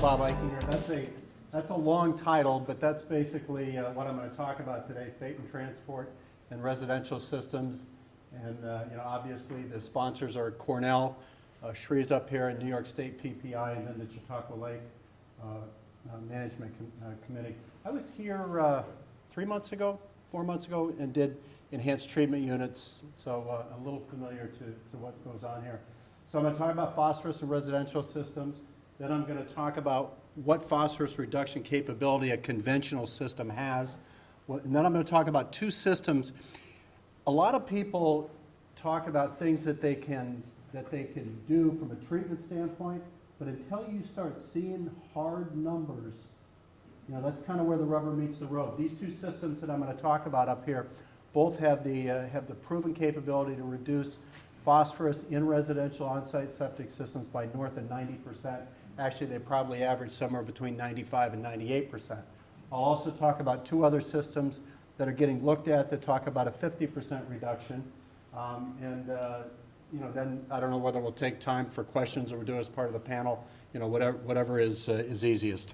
Bob Eichen here. That's a long title, but that's basically what I'm going to talk about today: fate and transport and residential systems. And obviously the sponsors are Cornell, Shree's up here, and New York State PPI, and then the Chautauqua Lake Management Committee. I was here 4 months ago, and did enhanced treatment units, so a little familiar to what goes on here. So I'm going to talk about phosphorus and residential systems. Then I'm going to talk about what phosphorus reduction capability a conventional system has. And then I'm going to talk about two systems. A lot of people talk about things that they can do from a treatment standpoint, but until you start seeing hard numbers, that's kind of where the rubber meets the road. These two systems that I'm going to talk about up here both have the proven capability to reduce phosphorus in residential on-site septic systems by north of 90%. Actually, they probably average somewhere between 95 and 98%. I'll also talk about two other systems that are getting looked at that talk about a 50% reduction. Then I don't know whether we'll take time for questions or we'll do it as part of the panel, whatever is easiest.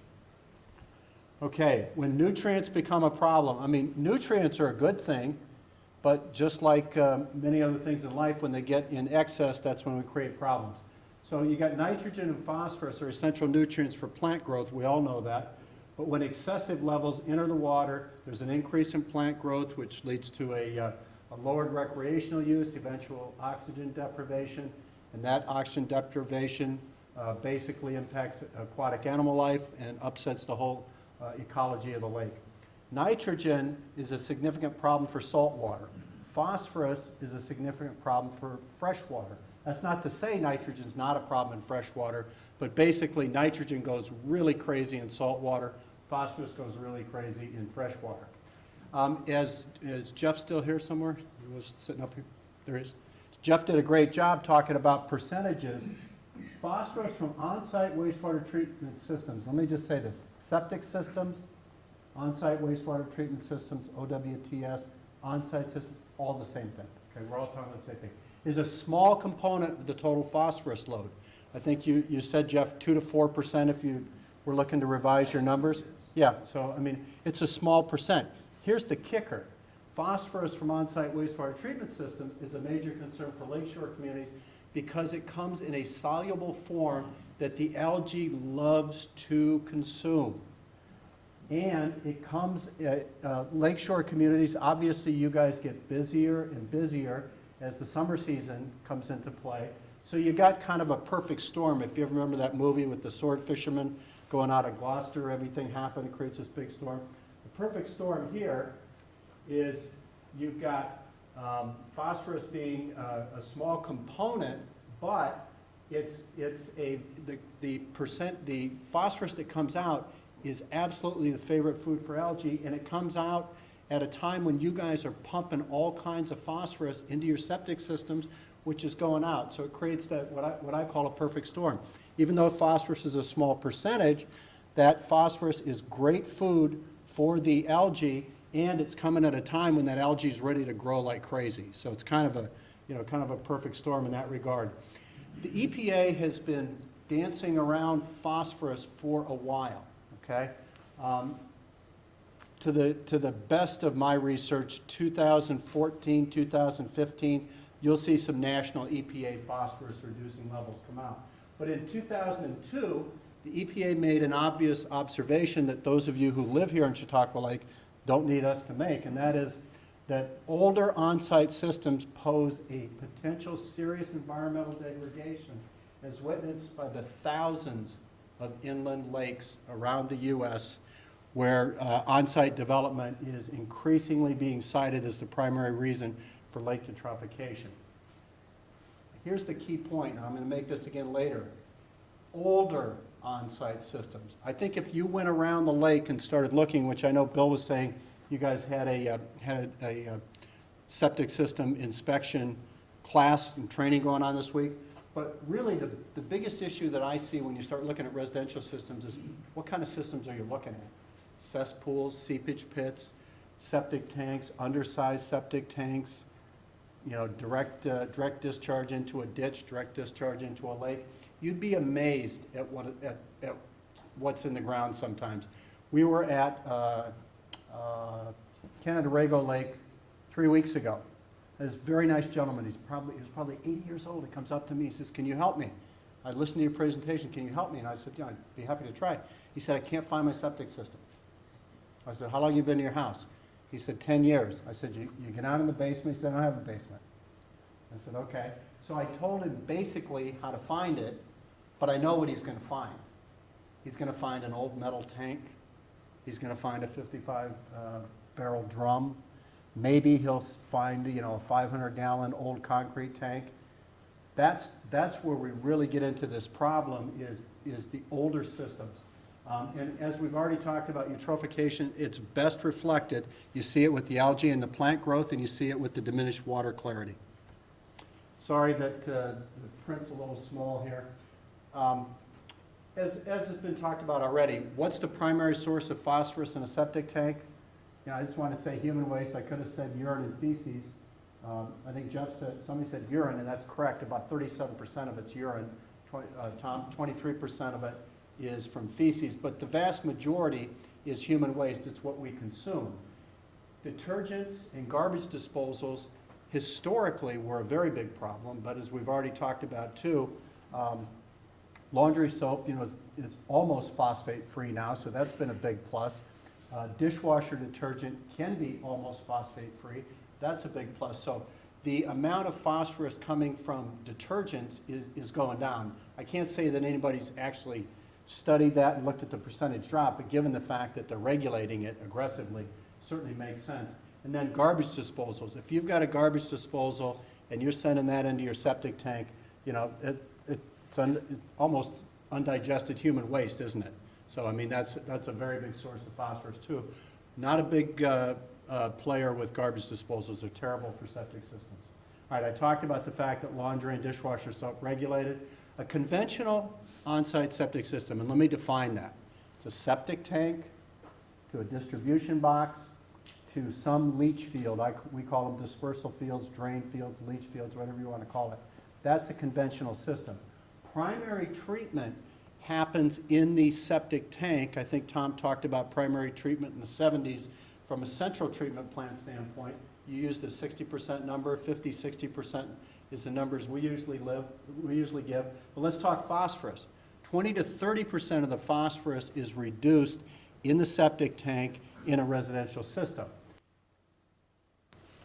Okay, when nutrients become a problem, I mean, nutrients are a good thing, but just like many other things in life, when they get in excess, that's when we create problems. So you got nitrogen and phosphorus are essential nutrients for plant growth. We all know that. But when excessive levels enter the water, there's an increase in plant growth, which leads to a lowered recreational use, eventual oxygen deprivation. And that oxygen deprivation basically impacts aquatic animal life and upsets the whole ecology of the lake. Nitrogen is a significant problem for salt water. Phosphorus is a significant problem for fresh water. That's not to say nitrogen is not a problem in fresh water, but basically nitrogen goes really crazy in salt water. Phosphorus goes really crazy in fresh water. Is Jeff still here somewhere? He was sitting up here. There he is. Jeff did a great job talking about percentages. Phosphorus from on-site wastewater treatment systems. Let me just say this. Septic systems, on-site wastewater treatment systems, OWTS, on-site systems, all the same thing. Okay, we're all talking about the same thing. Is a small component of the total phosphorus load. I think you said, Jeff, 2 to 4% if you were looking to revise your numbers. Yeah, so I mean, it's a small percent. Here's the kicker. Phosphorus from on-site wastewater treatment systems is a major concern for lakeshore communities because it comes in a soluble form that the algae loves to consume. And it comes, lakeshore communities, obviously you guys get busier and busier as the summer season comes into play. So you got kind of a perfect storm. If you ever remember that movie with the sword fisherman going out of Gloucester, everything happened, it creates this big storm. The perfect storm here is you've got phosphorus being a small component, but the phosphorus that comes out is absolutely the favorite food for algae, and it comes out at a time when you guys are pumping all kinds of phosphorus into your septic systems, which is going out. So it creates that what I call a perfect storm. Even though phosphorus is a small percentage, that phosphorus is great food for the algae, and it's coming at a time when that algae is ready to grow like crazy. So it's kind of a perfect storm in that regard. The EPA has been dancing around phosphorus for a while. Okay. To the best of my research, 2014, 2015, you'll see some national EPA phosphorus reducing levels come out. But in 2002, the EPA made an obvious observation that those of you who live here in Chautauqua Lake don't need us to make, and that is that older on-site systems pose a potential serious environmental degradation as witnessed by the thousands of inland lakes around the U.S. where on-site development is increasingly being cited as the primary reason for lake eutrophication. Here's the key point, and I'm going to make this again later. Older on-site systems. I think if you went around the lake and started looking, which I know Bill was saying you guys had a septic system inspection class and training going on this week, but really the biggest issue that I see when you start looking at residential systems is what kind of systems are you looking at? Cesspools, seepage pits, septic tanks, undersized septic tanks, direct discharge into a ditch, direct discharge into a lake. You'd be amazed at what's in the ground sometimes. We were at Canandaigua Lake 3 weeks ago. This very nice gentleman, he was probably 80 years old. He comes up to me, he says, "Can you help me? I listened to your presentation, can you help me?" And I said, "Yeah, I'd be happy to try." He said, "I can't find my septic system." I said, "How long have you been in your house?" He said, 10 years. I said, you get out in the basement?" He said, "I don't have a basement." I said, "Okay." So I told him basically how to find it, but I know what he's going to find. He's going to find an old metal tank. He's going to find a 55 barrel drum. Maybe he'll find, a 500-gallon old concrete tank. That's where we really get into this problem is the older systems. And as we've already talked about eutrophication, it's best reflected. You see it with the algae and the plant growth, and you see it with the diminished water clarity. Sorry that the print's a little small here. As has been talked about already, what's the primary source of phosphorus in a septic tank? I just want to say human waste. I could have said urine and feces. I think somebody said urine, and that's correct. About 37% of it's urine. Tom, 23% of it is from feces, but the vast majority is human waste. It's what we consume. Detergents and garbage disposals historically were a very big problem, but as we've already talked about too, laundry soap, is almost phosphate-free now, so that's been a big plus. Dishwasher detergent can be almost phosphate-free. That's a big plus. So the amount of phosphorus coming from detergents is going down. I can't say that anybody's actually studied that and looked at the percentage drop, but given the fact that they're regulating it aggressively, certainly makes sense. And then garbage disposals. If you've got a garbage disposal and you're sending that into your septic tank, it's almost undigested human waste, isn't it? So, I mean, that's a very big source of phosphorus, too. Not a big player with garbage disposals. They're terrible for septic systems. All right, I talked about the fact that laundry and dishwasher soap regulated. A conventional on-site septic system, and let me define that. It's a septic tank to a distribution box to some leach field. We call them dispersal fields, drain fields, leach fields, whatever you want to call it. That's a conventional system. Primary treatment happens in the septic tank. I think Tom talked about primary treatment in the 70s. From a central treatment plant standpoint, you use the 60% number, 50, 60% is the numbers we usually give. But let's talk phosphorus. 20 to 30% of the phosphorus is reduced in the septic tank in a residential system.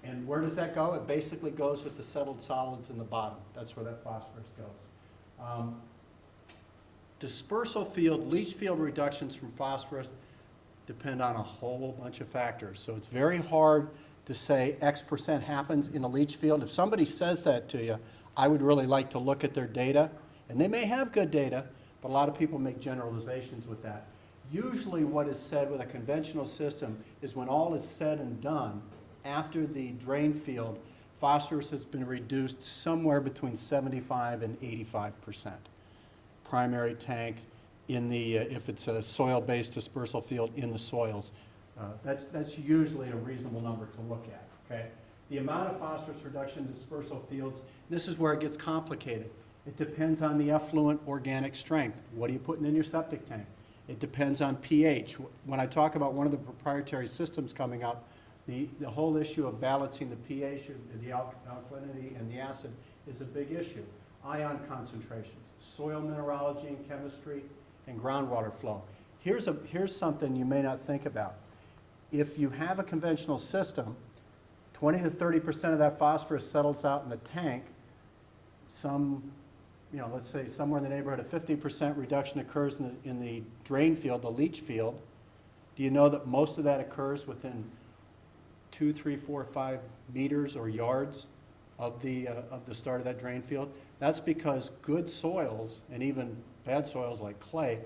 And where does that go? It basically goes with the settled solids in the bottom. That's where that phosphorus goes. Dispersal field, leach field reductions from phosphorus depend on a whole bunch of factors. So it's very hard to say X% happens in a leach field. If somebody says that to you, I would really like to look at their data. And they may have good data, but a lot of people make generalizations with that. Usually what is said with a conventional system is when all is said and done, after the drain field, phosphorus has been reduced somewhere between 75 and 85%. Primary tank, in the, if it's a soil-based dispersal field, in the soils. That's usually a reasonable number to look at, okay? The amount of phosphorus reduction in dispersal fields, this is where it gets complicated. It depends on the effluent organic strength. What are you putting in your septic tank? It depends on pH. When I talk about one of the proprietary systems coming up, the whole issue of balancing the pH, the alkalinity, and the acid is a big issue. Ion concentrations, soil mineralogy and chemistry, and groundwater flow. Here's something you may not think about. If you have a conventional system, 20 to 30% of that phosphorus settles out in the tank. Let's say somewhere in the neighborhood of 50% reduction occurs in the drain field, the leach field. Do you know that most of that occurs within 2, 3, 4, 5 meters or yards of the start of that drain field? That's because good soils, and even bad soils like clay,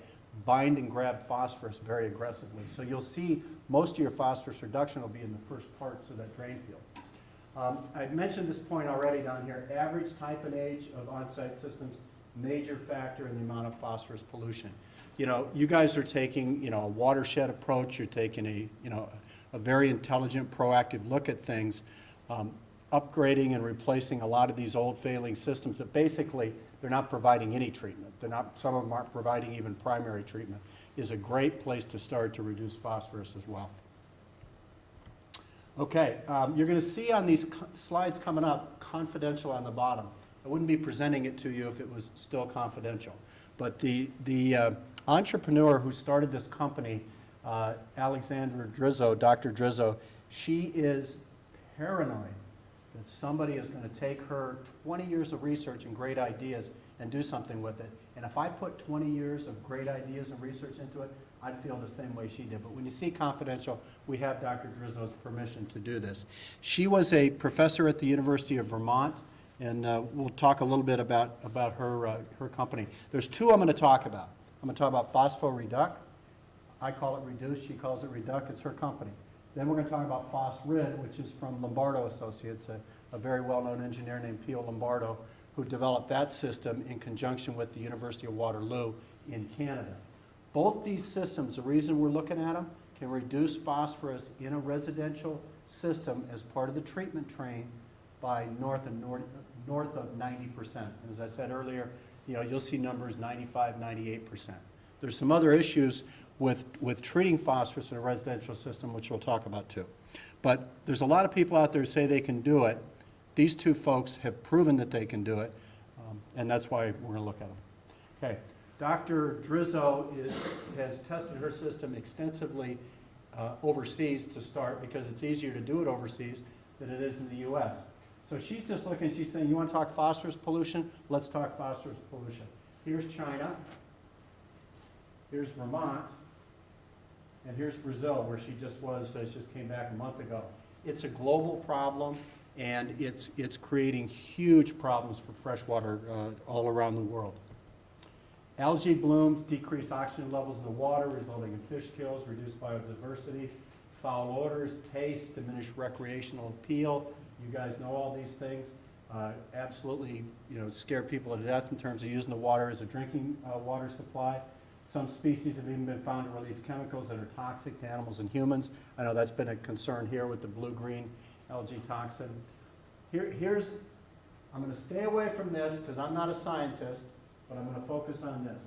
bind and grab phosphorus very aggressively. So you'll see most of your phosphorus reduction will be in the first parts of that drain field. I've mentioned this point already down here. Average type and age of on-site systems, major factor in the amount of phosphorus pollution. You guys are taking, a watershed approach. You're taking a very intelligent, proactive look at things. upgrading and replacing a lot of these old failing systems that basically they're not providing any treatment. They're not, some of them aren't providing even primary treatment, is a great place to start to reduce phosphorus as well. Okay, you're going to see on these slides coming up, confidential on the bottom. I wouldn't be presenting it to you if it was still confidential. But the entrepreneur who started this company, Alexandra Drizzo, Dr. Drizzo, she is paranoid that somebody is going to take her 20 years of research and great ideas and do something with it. And if I put 20 years of great ideas and research into it, I'd feel the same way she did. But when you see confidential, we have Dr. Drizzo's permission to do this. She was a professor at the University of Vermont, and we'll talk a little bit about her company. There's two I'm going to talk about. I'm going to talk about phosphoreduc. I call it reduce, she calls it reduc. It's her company. Then we're going to talk about phosphrid, which is from Lombardo Associates, a very well-known engineer named Pio Lombardo, who developed that system in conjunction with the University of Waterloo in Canada. Both these systems, the reason we're looking at them, can reduce phosphorus in a residential system as part of the treatment train by north of 90%. And as I said earlier, you'll see numbers 95, 98%. There's some other issues with treating phosphorus in a residential system, which we'll talk about too. But there's a lot of people out there who say they can do it. These two folks have proven that they can do it, and that's why we're going to look at them. Okay, Dr. Drizzo has tested her system extensively overseas to start, because it's easier to do it overseas than it is in the U.S. So she's just looking, she's saying, you want to talk phosphorus pollution? Let's talk phosphorus pollution. Here's China, here's Vermont, and here's Brazil, where she just came back a month ago. It's a global problem, and it's creating huge problems for freshwater all around the world. Algae blooms decrease oxygen levels in the water, resulting in fish kills, reduced biodiversity, foul odors, taste, diminished recreational appeal. You guys know all these things. Absolutely, scare people to death in terms of using the water as a drinking water supply. Some species have even been found to release chemicals that are toxic to animals and humans. I know that's been a concern here with the blue-green algae toxin. I'm going to stay away from this because I'm not a scientist, but I'm going to focus on this.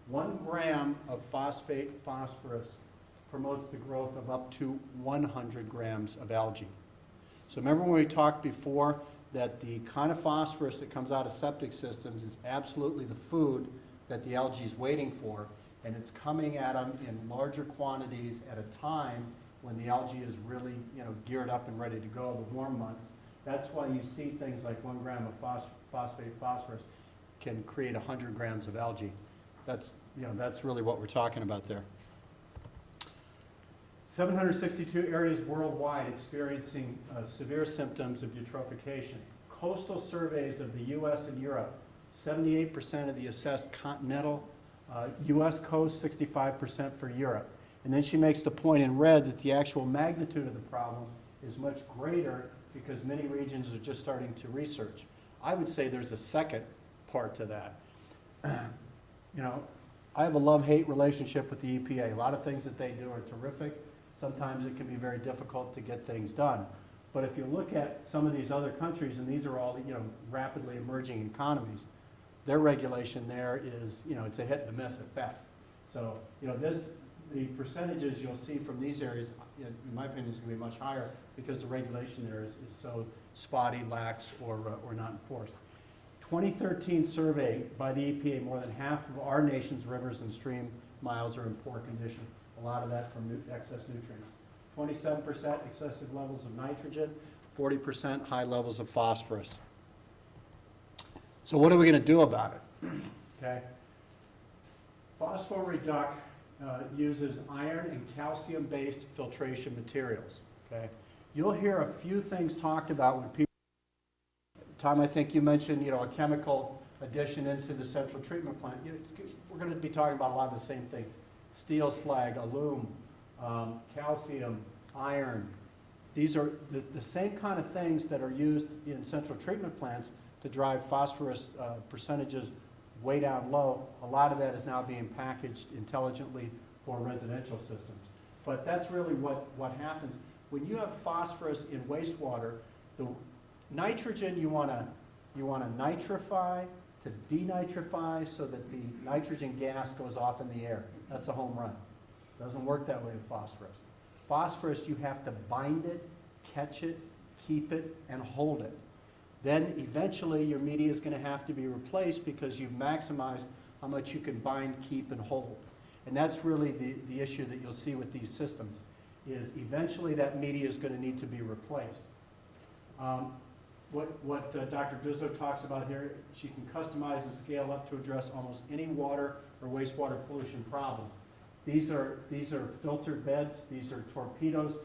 1 gram of phosphate phosphorus promotes the growth of up to 100 grams of algae. So remember when we talked before that the kind of phosphorus that comes out of septic systems is absolutely the food that the algae is waiting for, and it's coming at them in larger quantities at a time when the algae is really geared up and ready to go, the warm months. That's why you see things like 1 gram of phosphate phosphorus can create 100 grams of algae. That's really what we're talking about there. 762 areas worldwide experiencing severe symptoms of eutrophication. Coastal surveys of the U.S. and Europe, 78% of the assessed continental U.S. coast, 65% for Europe. And then she makes the point in red that the actual magnitude of the problem is much greater because many regions are just starting to research. I would say there's a second part to that. I have a love-hate relationship with the EPA. A lot of things that they do are terrific. Sometimes it can be very difficult to get things done. But if you look at some of these other countries, and these are all rapidly emerging economies, their regulation there is, it's a hit and a miss at best. So, the percentages you'll see from these areas, in my opinion, is going to be much higher because the regulation there is so spotty, lax, or not enforced. 2013 survey by the EPA, more than half of our nation's rivers and stream miles are in poor condition. A lot of that from excess nutrients. 27% excessive levels of nitrogen, 40% high levels of phosphorus. So what are we going to do about it? Okay. Phosphoreduc uses iron and calcium-based filtration materials. Okay. You'll hear a few things talked about when people. Tom, I think you mentioned a chemical addition into the central treatment plant. We're going to be talking about a lot of the same things: steel slag, aluminum, calcium, iron. These are the same kind of things that are used in central treatment plants to drive phosphorus percentages way down low. A lot of that is now being packaged intelligently for residential systems. But that's really what happens. When you have phosphorus in wastewater, Nitrogen, you want to nitrify to denitrify so that the nitrogen gas goes off in the air. That's a home run. Doesn't work that way with phosphorus. Phosphorus, you have to bind it, catch it, keep it, and hold it. Then eventually your media is going to have to be replaced because you've maximized how much you can bind, keep, and hold. And that's really the issue that you'll see with these systems, is eventually that media is going to need to be replaced. What Dr. Drizzo talks about here, she can customize and scale up to address almost any water or wastewater pollution problem. These are filtered beds. These are torpedoes.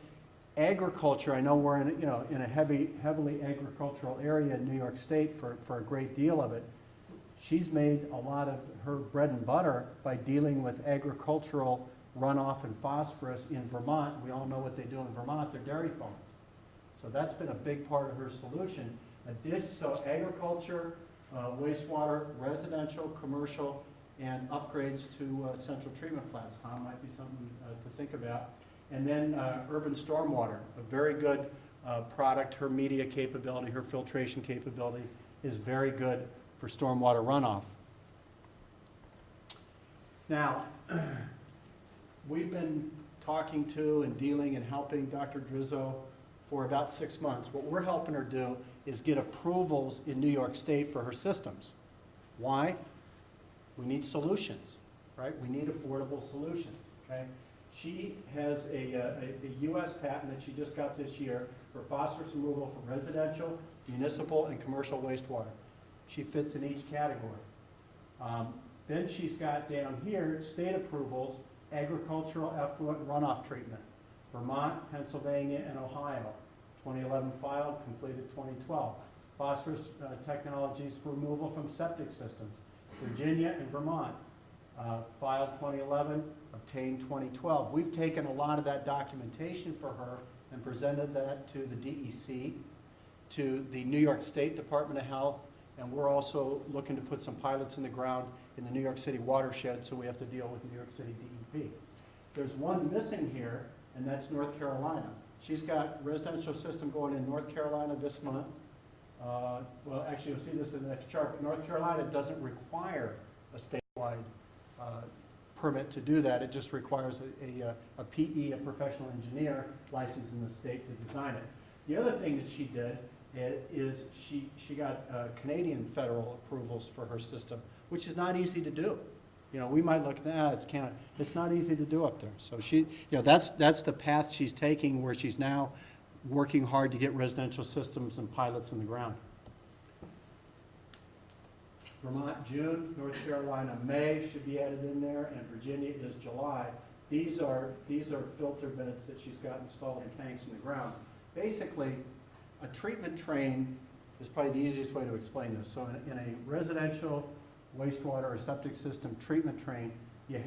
Agriculture, I know we're in a heavily agricultural area in New York State for a great deal of it. She's made a lot of her bread and butter by dealing with agricultural runoff and phosphorus in Vermont. We all know what they do in Vermont. They're dairy farms. So that's been a big part of her solution. So agriculture, wastewater, residential, commercial, and upgrades to central treatment plants. Tom, might be something to think about. And then urban stormwater, a very good product. Her media capability, her filtration capability is very good for stormwater runoff. Now, we've been talking to and dealing and helping Dr. Drizzo for about 6 months. What we're helping her do is get approvals in New York State for her systems. Why? We need solutions, right? We need affordable solutions, okay? She has a U.S. patent that she just got this year for phosphorus removal for residential, municipal, and commercial wastewater. She fits in each category. Then she's got down here state approvals, agricultural effluent runoff treatment. Vermont, Pennsylvania, and Ohio. 2011 filed, completed 2012. Phosphorus technologies for removal from septic systems. Virginia and Vermont. Filed 2011, obtained 2012. We've taken a lot of that documentation for her and presented that to the DEC, to the New York State Department of Health, and we're also looking to put some pilots in the ground in the New York City watershed, so we have to deal with New York City DEP. There's one missing here, and that's North Carolina. She's got residential system going in North Carolina this month. Well, actually, you'll see this in the next chart, but North Carolina doesn't require a statewide permit to do that. It just requires a PE, a professional engineer, licensed in the state to design it. The other thing that she did is she got Canadian federal approvals for her system, which is not easy to do. You know, we might look at that, it's not easy to do up there. So that's the path she's taking, where she's now working hard to get residential systems and pilots in the ground. Vermont, June, North Carolina, May should be added in there, and Virginia is July. These are filter beds that she's got installed in tanks in the ground. Basically, a treatment train is probably the easiest way to explain this. So in a residential wastewater or septic system treatment train, you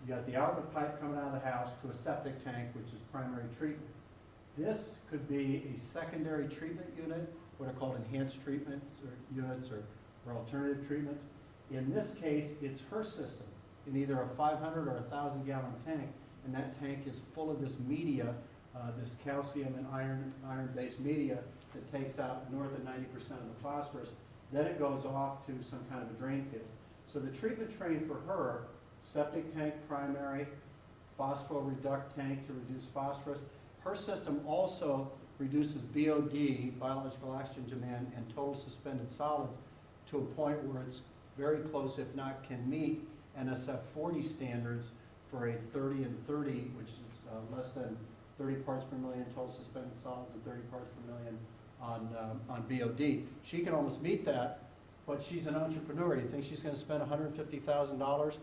got the outlet pipe coming out of the house to a septic tank, which is primary treatment. This could be a secondary treatment unit, what are called enhanced treatments or units or alternative treatments. In this case, it's her system in either a 500 or 1,000 gallon tank, and that tank is full of this media, this calcium and iron-based media that takes out north of 90% of the phosphorus. Then it goes off to some kind of a drain field. So the treatment train for her, septic tank primary, phosphoreduct tank to reduce phosphorus. Her system also reduces BOD, biological oxygen demand, and total suspended solids to a point where it's very close, if not can meet NSF 40 standards for a 30 and 30, which is less than 30 parts per million total suspended solids and 30 parts per million on BOD. She can almost meet that, but she's an entrepreneur. You think she's going to spend $150,000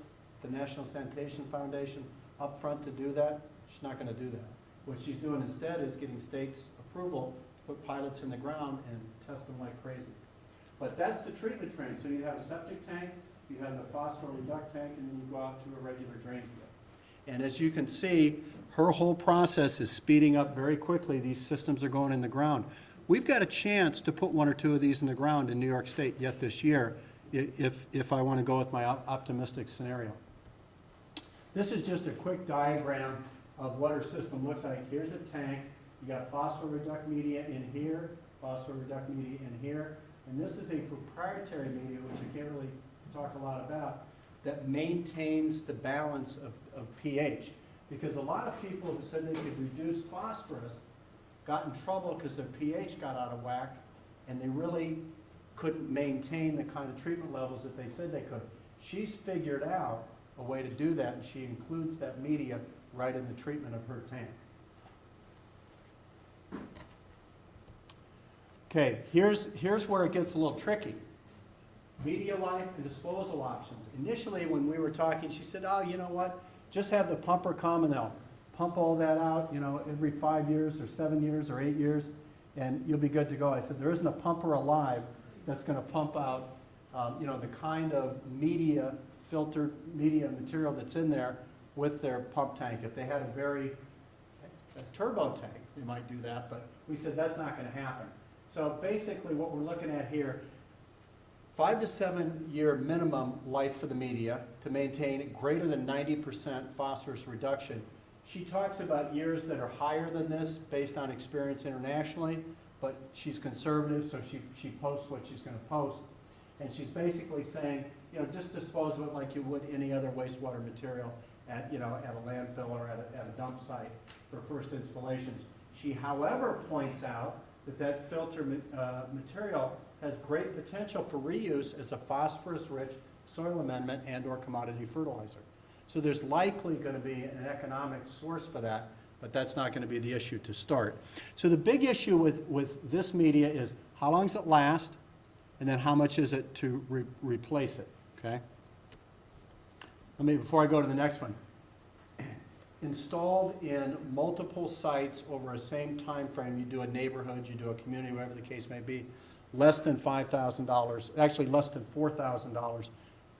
the National Sanitation Foundation up front to do that? She's not going to do that. What she's doing instead is getting states approval to put pilots in the ground and test them like crazy. But that's the treatment train. So you have a septic tank, you have the phosphoreduct tank, and then you go out to a regular drain field. And as you can see, her whole process is speeding up very quickly. These systems are going in the ground. We've got a chance to put 1 or 2 of these in the ground in New York State yet this year, if I want to go with my optimistic scenario. This is just a quick diagram of what her system looks like. Here's a tank. You got phosphoreduct media in here, phosphorus reduct media in here. And this is a proprietary media, which I can't really talk a lot about, that maintains the balance of pH. Because a lot of people who said they could reduce phosphorus got in trouble because their pH got out of whack, and they really couldn't maintain the kind of treatment levels that they said they could. She's figured out a way to do that, and she includes that media right in the treatment of her tank. Okay, here's where it gets a little tricky. Media life and disposal options. Initially, when we were talking, she said, oh, you know what? Just have the pumper come and they'll pump all that out, you know, every 5 years or 7 years or 8 years, and you'll be good to go. I said, there isn't a pumper alive that's going to pump out, you know, the kind of media, filtered media material that's in there with their pump tank. If they had a turbo tank, they might do that, but we said that's not going to happen. So basically what we're looking at here, 5 to 7 year minimum life for the media to maintain greater than 90% phosphorus reduction. She talks about years that are higher than this based on experience internationally, but she's conservative, so she posts what she's going to post. And she's basically saying, you know, just dispose of it like you would any other wastewater material at, you know, at a landfill or at a dump site for first installations. She, however, points out that filter material has great potential for reuse as a phosphorus-rich soil amendment and or commodity fertilizer. So there's likely going to be an economic source for that, but that's not going to be the issue to start. So the big issue with this media is how long does it last, and then how much is it to replace it, okay? Before I go to the next one. Installed in multiple sites over a same time frame, you do a neighborhood, you do a community, whatever the case may be, less than $5,000, actually less than $4,000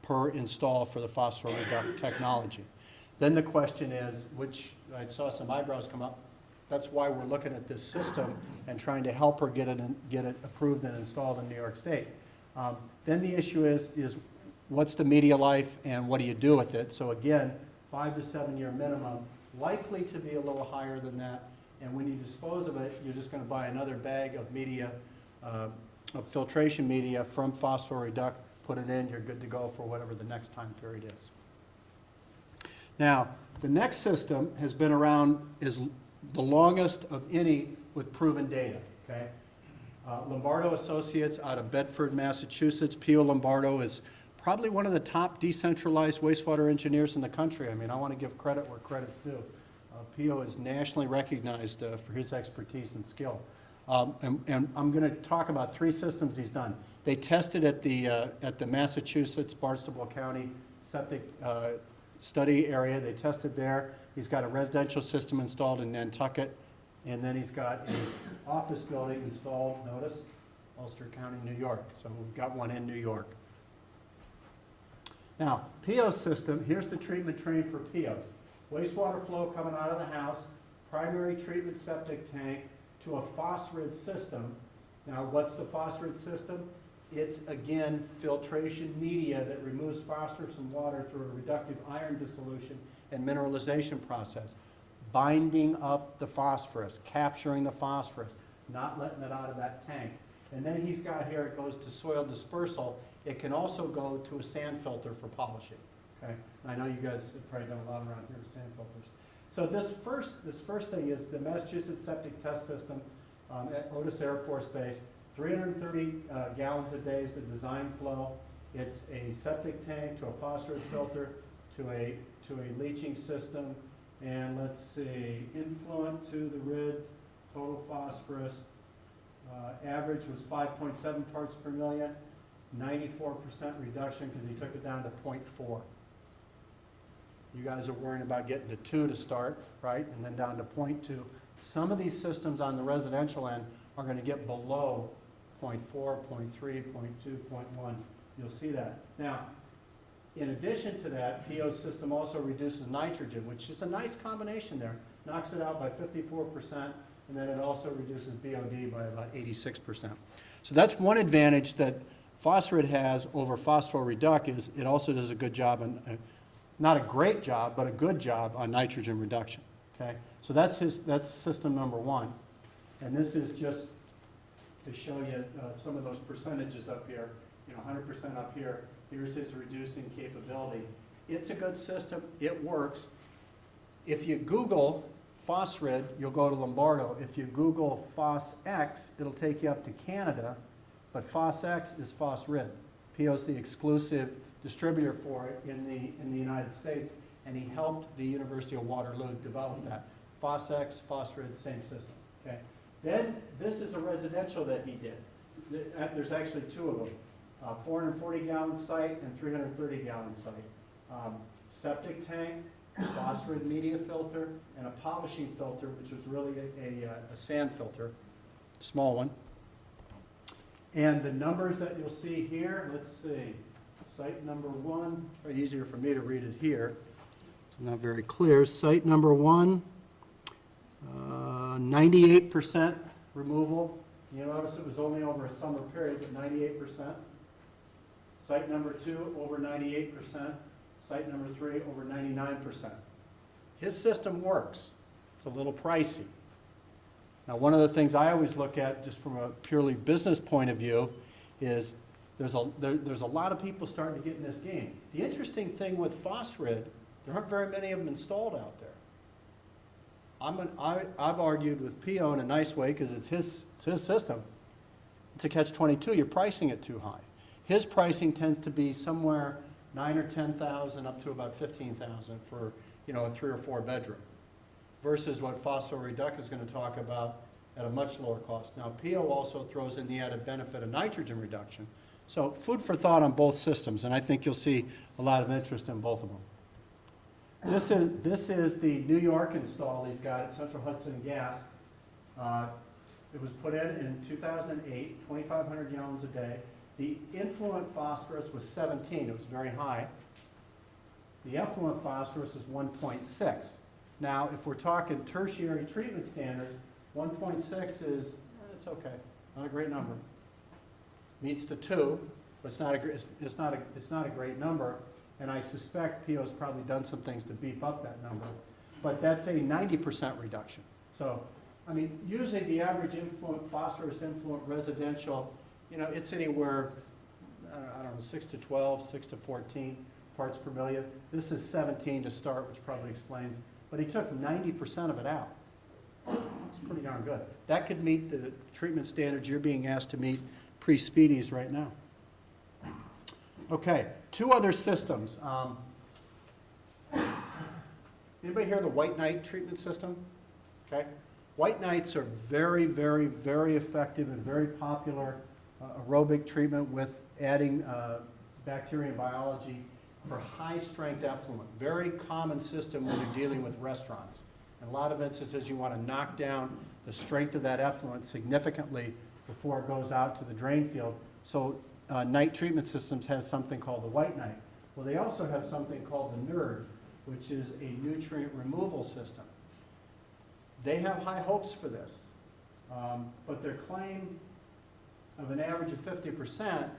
per install for the phosphorus reduct technology. Then the question is, which I saw some eyebrows come up, that's why we're looking at this system and trying to help her get it approved and installed in New York State. Then the issue is what's the media life and what do you do with it? So again, 5 to 7 year minimum, likely to be a little higher than that. And when you dispose of it, you're just going to buy another bag of media, of filtration media from phosphorus reduct, put it in, you're good to go for whatever the next time period is. Now, the next system has been around, is the longest of any with proven data, okay? Lombardo Associates out of Bedford, Massachusetts. Pio Lombardo is probably one of the top decentralized wastewater engineers in the country. I mean, I want to give credit where credit's due. Pio is nationally recognized for his expertise and skill. And I'm going to talk about 3 systems he's done. They tested at the Massachusetts Barnstable County septic study area. They tested there. He's got a residential system installed in Nantucket, and then he's got an office building installed, notice, Ulster County, New York. So we've got one in New York. Now, Pio's system, here's the treatment train for Pio's. Wastewater flow coming out of the house, primary treatment septic tank to a phosphorus system. Now, what's the phosphorus system? It's, again, filtration media that removes phosphorus from water through a reductive iron dissolution and mineralization process. Binding up the phosphorus, capturing the phosphorus, not letting it out of that tank. And then he's got here, it goes to soil dispersal. It can also go to a sand filter for polishing. Okay? I know you guys have probably done a lot around here with sand filters. So this first thing is the Massachusetts Septic Test System at Otis Air Force Base. 330 gallons a day is the design flow. It's a septic tank to a phosphorus filter to a leaching system. And let's see, influent to the RID, total phosphorus. Average was 5.7 parts per million, 94% reduction because he took it down to 0.4. You guys are worrying about getting to 2 to start, right? And then down to 0.2. Some of these systems on the residential end are going to get below 0.4, 0.3, 0.2, 0.1. You'll see that. Now, in addition to that, Pio's system also reduces nitrogen, which is a nice combination there. Knocks it out by 54%, and then it also reduces BOD by about 86%. So that's one advantage that phosphorus has over phosphorus reduct is it also does a good job, on, not a great job, but a good job on nitrogen reduction. Okay, so that's system number 1, and this is just to show you some of those percentages up here. 100% up here. Here's his reducing capability. It's a good system. It works. If you Google Phosrid, you'll go to Lombardo. If you Google PhosX, it'll take you up to Canada, but PhosX is Phosrid. PO's the exclusive distributor for it in the United States, and he helped the University of Waterloo develop that. PhosX, Phosrid, same system. Okay. Then this is a residential that he did. There's actually two of them. 440-gallon site and 330-gallon site. Septic tank, Phosrid media filter, and a polishing filter, which was really a sand filter, small one. And the numbers that you'll see here, let's see, site number 1, very easier for me to read it here. It's not very clear. Site number 1, 98% removal. You notice it was only over a summer period, but 98%. Site number 2, over 98%. Site number 3, over 99%. His system works. It's a little pricey. Now, one of the things I always look at, just from a purely business point of view, is there's a lot of people starting to get in this game. The interesting thing with Phosrid, there aren't very many of them installed out there. I've argued with PO in a nice way, because it's his system. It's a catch-22. You're pricing it too high. His pricing tends to be somewhere 9 or 10,000 up to about 15,000 for a 3 or 4 bedroom, versus what Phosphoreduc is going to talk about at a much lower cost. Now, PO also throws in the added benefit of nitrogen reduction. So food for thought on both systems, and I think you'll see a lot of interest in both of them. This is the New York install he's got at Central Hudson Gas. It was put in 2008, 2,500 gallons a day. The influent phosphorus was 17. It was very high. The effluent phosphorus is 1.6. Now, if we're talking tertiary treatment standards, 1.6 is, it's okay, not a great number. Meets the 2, but it's not a great number. And I suspect PO's probably done some things to beef up that number. But that's a 90% reduction. So, I mean, usually the average influent, phosphorus influent residential, it's anywhere, I don't know, 6 to 12, 6 to 14 parts per million. This is 17 to start, which probably explains. But he took 90% of it out. It's pretty darn good. That could meet the treatment standards you're being asked to meet pre-Speedies right now. Okay, 2 other systems. Anybody hear of the White Knight treatment system? Okay. White Knights are very, very, very effective and very popular aerobic treatment with adding bacteria and biology for high-strength effluent. Very common system when you're dealing with restaurants. In a lot of instances, you want to knock down the strength of that effluent significantly before it goes out to the drain field. So Knight Treatment Systems has something called the White Knight. Well, they also have something called the NERD, which is a nutrient removal system. They have high hopes for this, but their claim of an average of 50%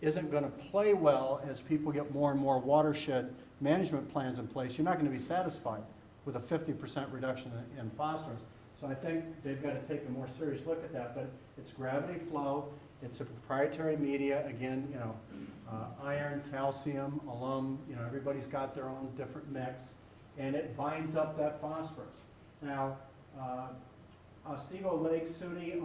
isn't going to play well as people get more and more watershed management plans in place. You're not going to be satisfied with a 50% reduction in phosphorus. So I think they've got to take a more serious look at that. But it's gravity flow. It's a proprietary media. Again, iron, calcium, alum. Everybody's got their own different mix, and it binds up that phosphorus. Now, Otsego Lake, SUNY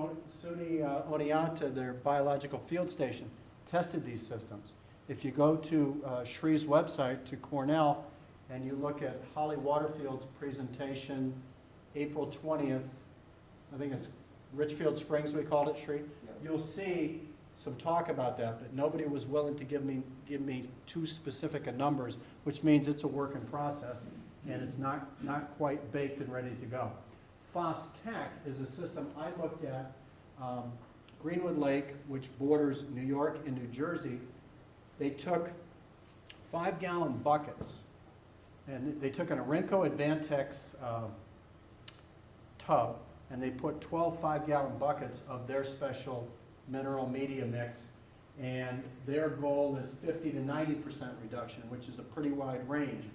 Oneonta, their biological field station, tested these systems. If you go to Shree's website, to Cornell, and you look at Holly Waterfield's presentation, April 20th, I think it's Richfield Springs we called it, Shree, you'll see some talk about that, but nobody was willing to give me too specific a numbers, which means it's a work in process, and it's not quite baked and ready to go. PhosTech is a system I looked at. Greenwood Lake, which borders New York and New Jersey, they took 5-gallon buckets, and they took an Orenco Advantex tub, and they put 12 5-gallon buckets of their special mineral media mix, and their goal is 50 to 90% reduction, which is a pretty wide range.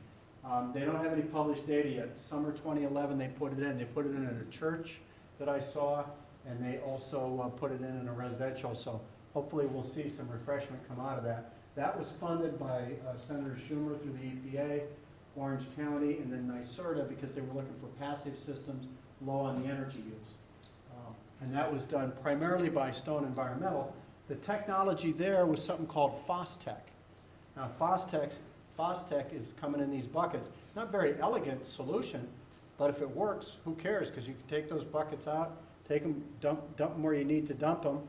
They don't have any published data yet. Summer 2011, they put it in. They put it in at a church that I saw. and they also put it in a residential, so hopefully we'll see some refreshment come out of that. That was funded by Senator Schumer through the EPA, Orange County, and then NYSERDA, because they were looking for passive systems low on the energy use. And that was done primarily by Stone Environmental. The technology there was something called FOSTEC. Now FOSTEC is coming in these buckets. Not very elegant solution, but if it works, who cares? Because you can take those buckets out, take them, dump them where you need to dump them,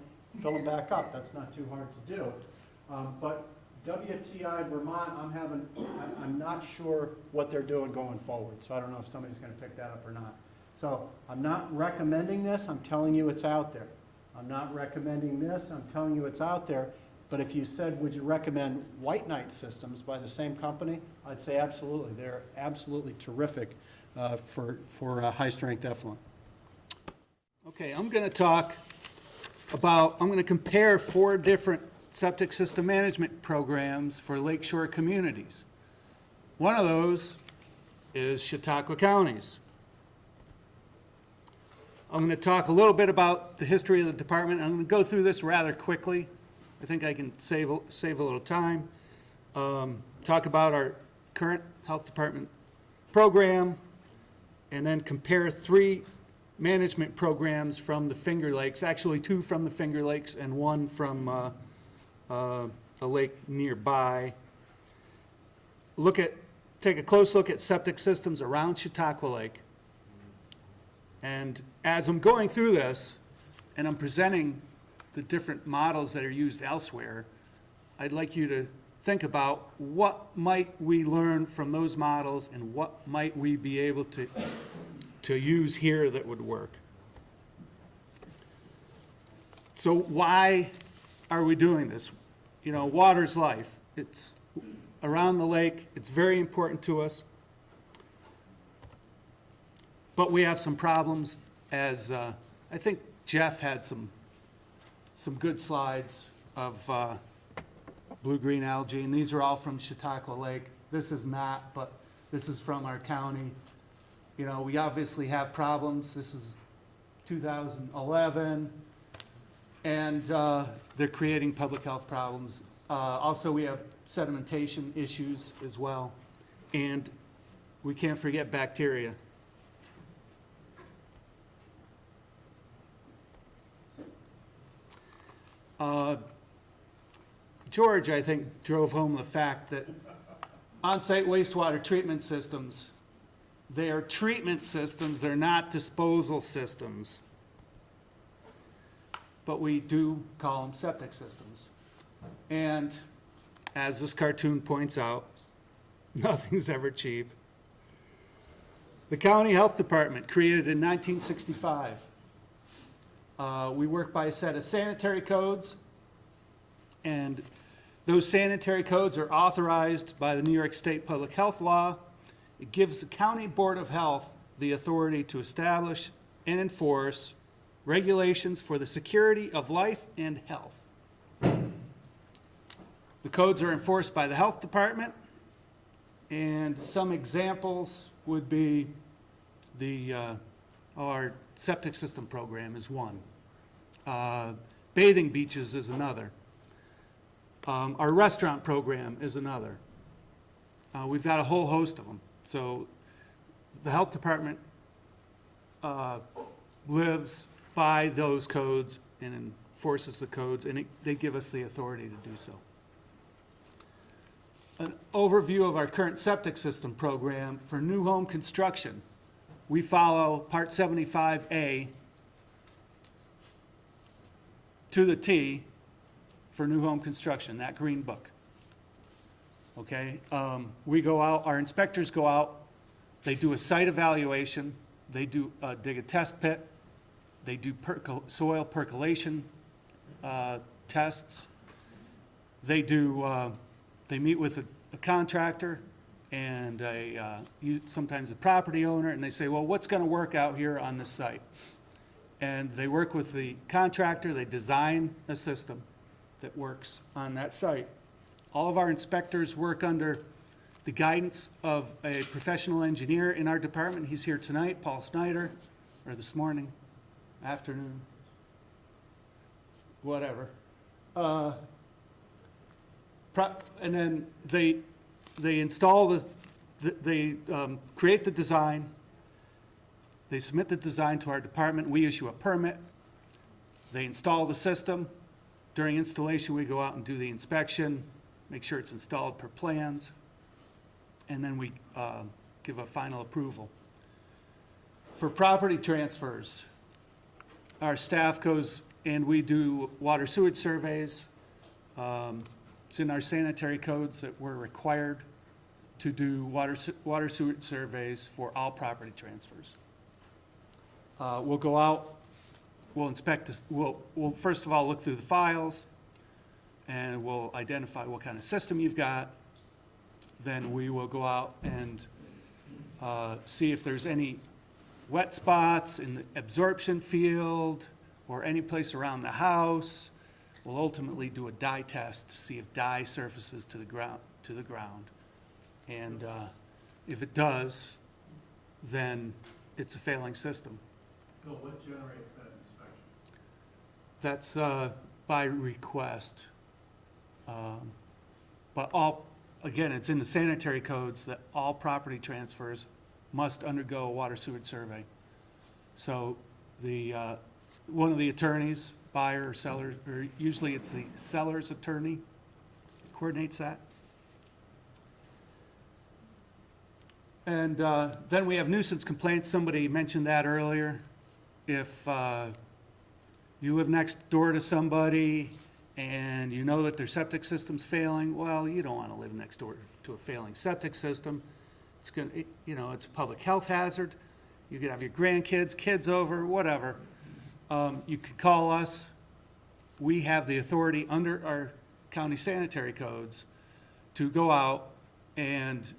fill them back up. That's not too hard to do. But WTI Vermont, I'm not sure what they're doing going forward. So I don't know if somebody's going to pick that up or not. So I'm not recommending this. I'm telling you it's out there. I'm not recommending this. I'm telling you it's out there. But if you said, would you recommend White Knight systems by the same company? I'd say absolutely. They're absolutely terrific for high-strength effluent. Okay, I'm going to compare 4 different septic system management programs for lakeshore communities. One of those is Chautauqua County's. I'm going to talk a little bit about the history of the department. I'm going to go through this rather quickly. I think I can save a little time. Talk about our current health department program, and then compare 3 management programs from the Finger Lakes, actually 2 from the Finger Lakes and 1 from a lake nearby. Take a close look at septic systems around Chautauqua Lake. And as I'm going through this, and I'm presenting the different models that are used elsewhere, I'd like you to think about what might we learn from those models and what might we be able to use here that would work. So why are we doing this? You know, water's life. It's around the lake. It's very important to us. But we have some problems, as I think Jeff had some good slides of blue-green algae, and these are all from Chautauqua Lake. This is not, but this is from our county. You know, we obviously have problems. This is 2011, and they're creating public health problems. Also, we have sedimentation issues as well, and we can't forget bacteria. George, I think, drove home the fact that on-site wastewater treatment systems, they are treatment systems, they're not disposal systems. But we do call them septic systems. And as this cartoon points out, nothing's ever cheap. The County Health Department, created in 1965. We work by a set of sanitary codes, and those sanitary codes are authorized by the New York State Public Health Law. It gives the County Board of Health the authority to establish and enforce regulations for the security of life and health. The codes are enforced by the Health Department, and some examples would be our septic system program is one. Bathing beaches is another. Our restaurant program is another. We've got a whole host of them. So the health department lives by those codes and enforces the codes, and they give us the authority to do so. An overview of our current septic system program for new home construction. We follow Part 75A to the T for new home construction, that green book. Okay, we go out, our inspectors go out, they do a site evaluation, they do dig a test pit, they do soil percolation tests, they meet with a contractor and sometimes a property owner, and they say, well, what's going to work out here on this site? And they work with the contractor, they design a system that works on that site. All of our inspectors work under the guidance of a professional engineer in our department. He's here tonight, Paul Snyder, or this morning, afternoon. whatever. And then they install they create the design, they submit the design to our department, we issue a permit, they install the system. During installation, we go out and do the inspection, make sure it's installed per plans, and then we give a final approval. For property transfers, our staff goes and we do water sewage surveys. It's in our sanitary codes that we're required to do water sewage surveys for all property transfers. We'll go out, we'll inspect this, we'll first of all look through the files, and we'll identify what kind of system you've got. Then we will go out and see if there's any wet spots in the absorption field or any place around the house. We'll ultimately do a dye test to see if dye surfaces to the ground. And if it does, then it's a failing system. Bill, what generates that inspection? That's by request. But again, it's in the sanitary codes that all property transfers must undergo a water sewage survey. So one of the attorneys, buyer or seller, or usually it's the seller's attorney, coordinates that. And then we have nuisance complaints. Somebody mentioned that earlier. If you live next door to somebody and you know that their septic system's failing, well, you don't want to live next door to a failing septic system. It's going to, it's a public health hazard. You could have your grandkids, kids over, whatever. You could call us. We have the authority under our county sanitary codes to go out and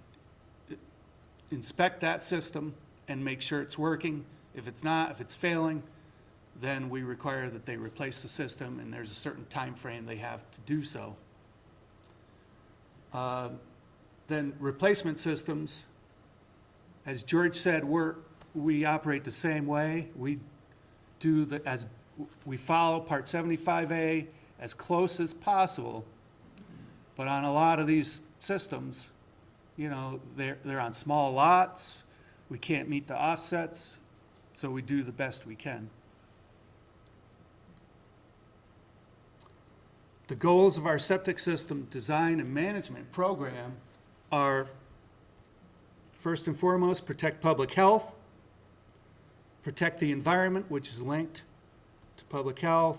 inspect that system and make sure it's working. If it's not, if it's failing, then we require that they replace the system, and there's a certain time frame they have to do so. Then replacement systems, as George said, we operate the same way. We follow Part 75A as close as possible, but on a lot of these systems, they're on small lots. We can't meet the offsets, so we do the best we can. The goals of our septic system design and management program are, first and foremost, protect public health, protect the environment, which is linked to public health.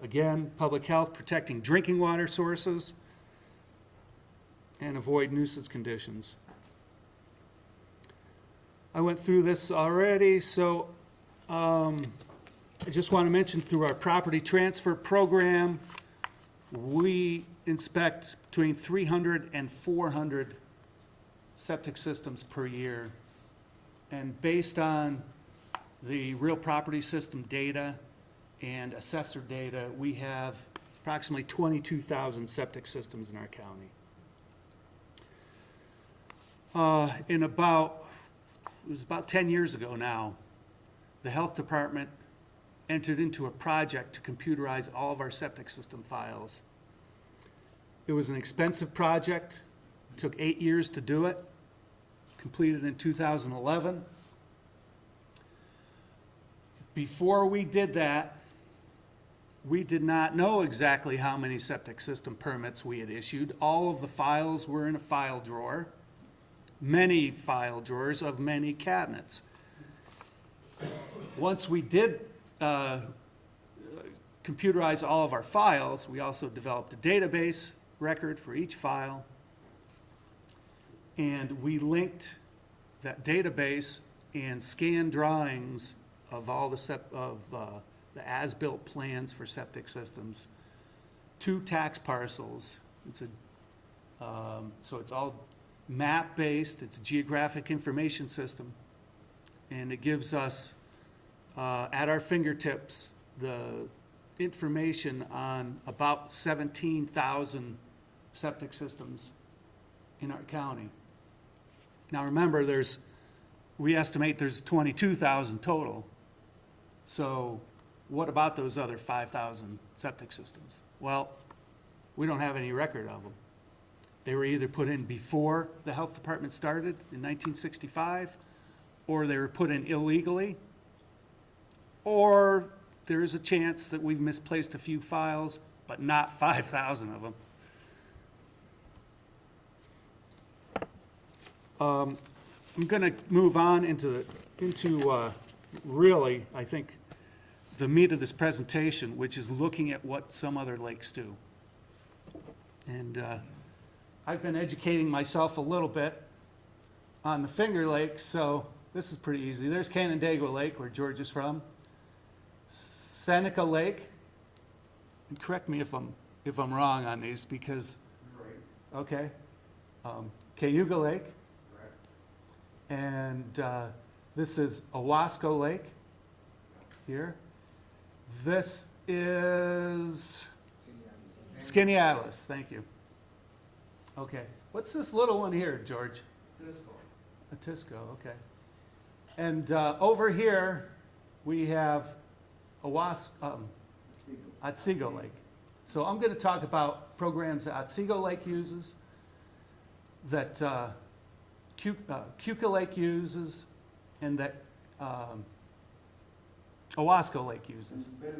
Again, public health, protecting drinking water sources, and avoid nuisance conditions. I went through this already, so I just want to mention through our property transfer program, we inspect between 300 and 400 septic systems per year. And based on the real property system data and assessor data, we have approximately 22,000 septic systems in our county. It was about 10 years ago now, the health department entered into a project to computerize all of our septic system files. It was an expensive project. It took 8 years to do it, completed in 2011. Before we did that, we did not know exactly how many septic system permits we had issued. All of the files were in a file drawer, many file drawers of many cabinets. Once we did computerize all of our files, we also developed a database record for each file, and we linked that database and scanned drawings of all the as-built plans for septic systems to tax parcels. So it's all map-based. It's a geographic information system, and it gives us at our fingertips the information on about 17,000 septic systems in our county. Now remember, we estimate there's 22,000 total. So what about those other 5,000 septic systems? Well, we don't have any record of them. They were either put in before the health department started in 1965, or they were put in illegally, or there is a chance that we've misplaced a few files, but not 5,000 of them. I'm going to move on into really, I think, the meat of this presentation, which is looking at what some other lakes do. And I've been educating myself a little bit on the Finger Lakes, so this is pretty easy. There's Canandaigua Lake, where George is from. Seneca Lake, and correct me if I'm wrong on these, because, okay. Cayuga Lake. And this is Owasco Lake here. This is Skaneateles, thank you. Okay, what's this little one here, George? Atisco, okay. And over here, we have Otsego Lake. So I'm going to talk about programs that Otsego Lake uses, that Keuka Lake uses, and that Owasco Lake uses. Bill,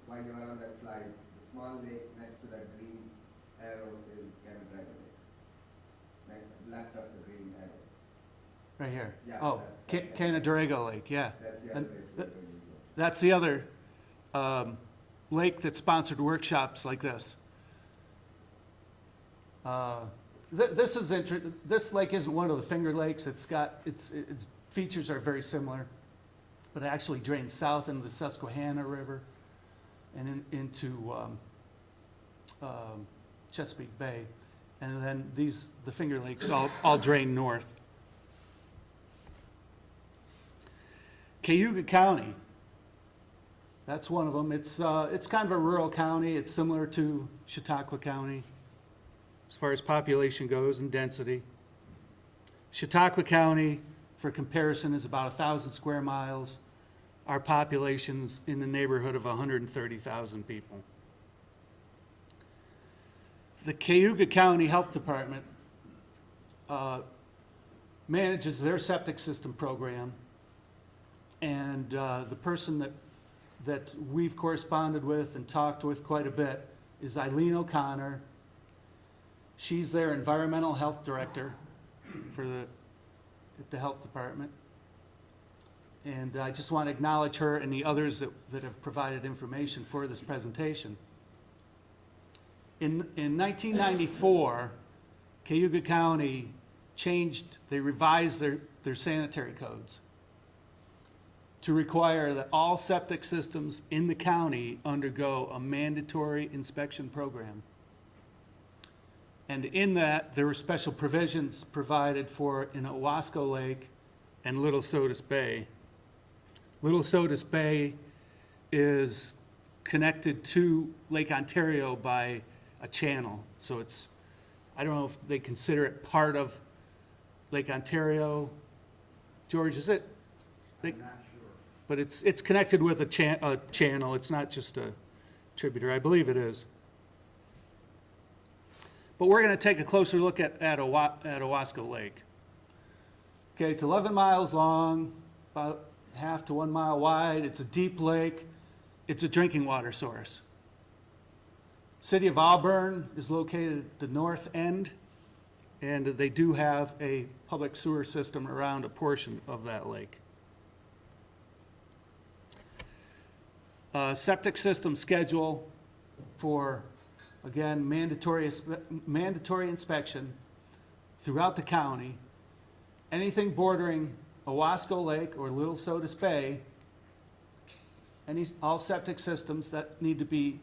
while you are on that slide, the small lake next to that green arrow is Canandaigua Lake. Left of the green arrow. Right here. Yeah, Oh, that's- Canandaigua Lake, yeah. That's the And other th- place. That's the other lake that sponsored workshops like this. This lake isn't one of the Finger Lakes. Its features are very similar, but it actually drains south into the Susquehanna River and into Chesapeake Bay. And then the Finger Lakes all drain north. Cayuga County, that's one of them. It's kind of a rural county. It's similar to Chautauqua County as far as population goes and density. Chautauqua County, for comparison, is about 1,000 square miles. Our population's in the neighborhood of 130,000 people. The Cayuga County Health Department manages their septic system program, and the person that we've corresponded with and talked with quite a bit is Eileen O'Connor. She's their environmental health director at the health department. And I just want to acknowledge her and the others that have provided information for this presentation. In 1994, Cayuga County they revised their sanitary codes to require that all septic systems in the county undergo a mandatory inspection program. And in that, there were special provisions provided for in Owasco Lake and Little Sodus Bay. Little Sodus Bay is connected to Lake Ontario by a channel. So I don't know if they consider it part of Lake Ontario. George, is it? I'm not sure. But it's connected with a channel. It's not just a tributary. I believe it is. But we're going to take a closer look at Owasco Lake. Okay, it's 11 miles long, about half to 1 mile wide. It's a deep lake. It's a drinking water source. City of Auburn is located at the north end, and they do have a public sewer system around a portion of that lake. Septic system schedule for, again, mandatory inspection throughout the county. Anything bordering Owasco Lake or Little Sodus Bay, all septic systems that need to be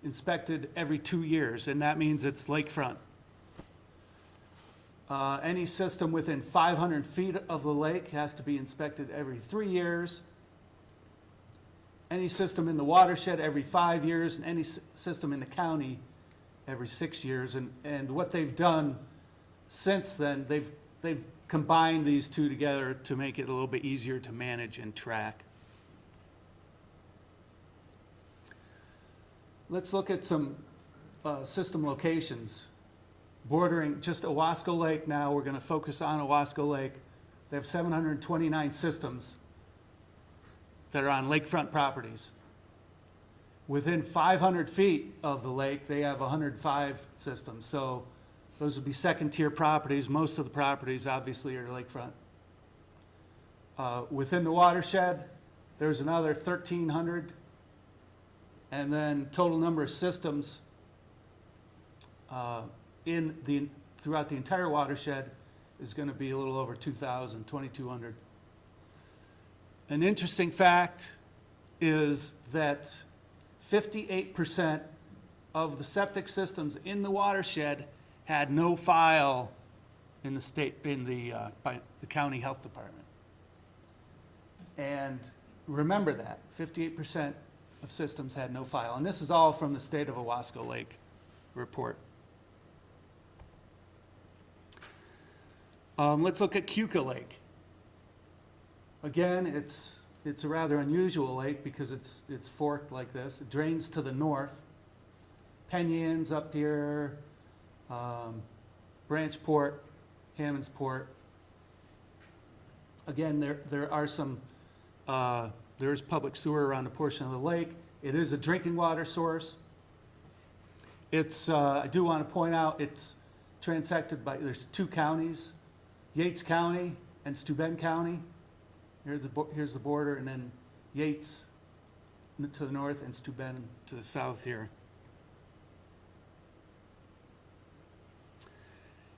inspected every 2 years, and that means it's lakefront. Any system within 500 feet of the lake has to be inspected every 3 years. Any system in the watershed every 5 years, and any system in the county every 6 years. And what they've done since then, they've combined these two together to make it a little bit easier to manage and track. let's look at some system locations bordering just Owasco Lake now. We're going to focus on Owasco Lake. They have 729 systems that are on lakefront properties. Within 500 feet of the lake, they have 105 systems. So those would be second-tier properties. Most of the properties, obviously, are lakefront. Within the watershed, there's another 1,300. And then total number of systems throughout the entire watershed is going to be a little over 2,000, 2,200. An interesting fact is that 58% of the septic systems in the watershed had no file in by the county health department. And remember that 58% of systems had no file, and this is all from the State of Owasco Lake report. Let's look at Keuka Lake. Again, it's a rather unusual lake because it's forked like this. It drains to the north. Penyans up here, Branchport, Hammondsport. Again, there are some, there is public sewer around a portion of the lake. It is a drinking water source. It's, I do want to point out, it's transected by, there's two counties, Yates County and Steuben County. Here's the border, and then Yates to the north and Steuben to the south here.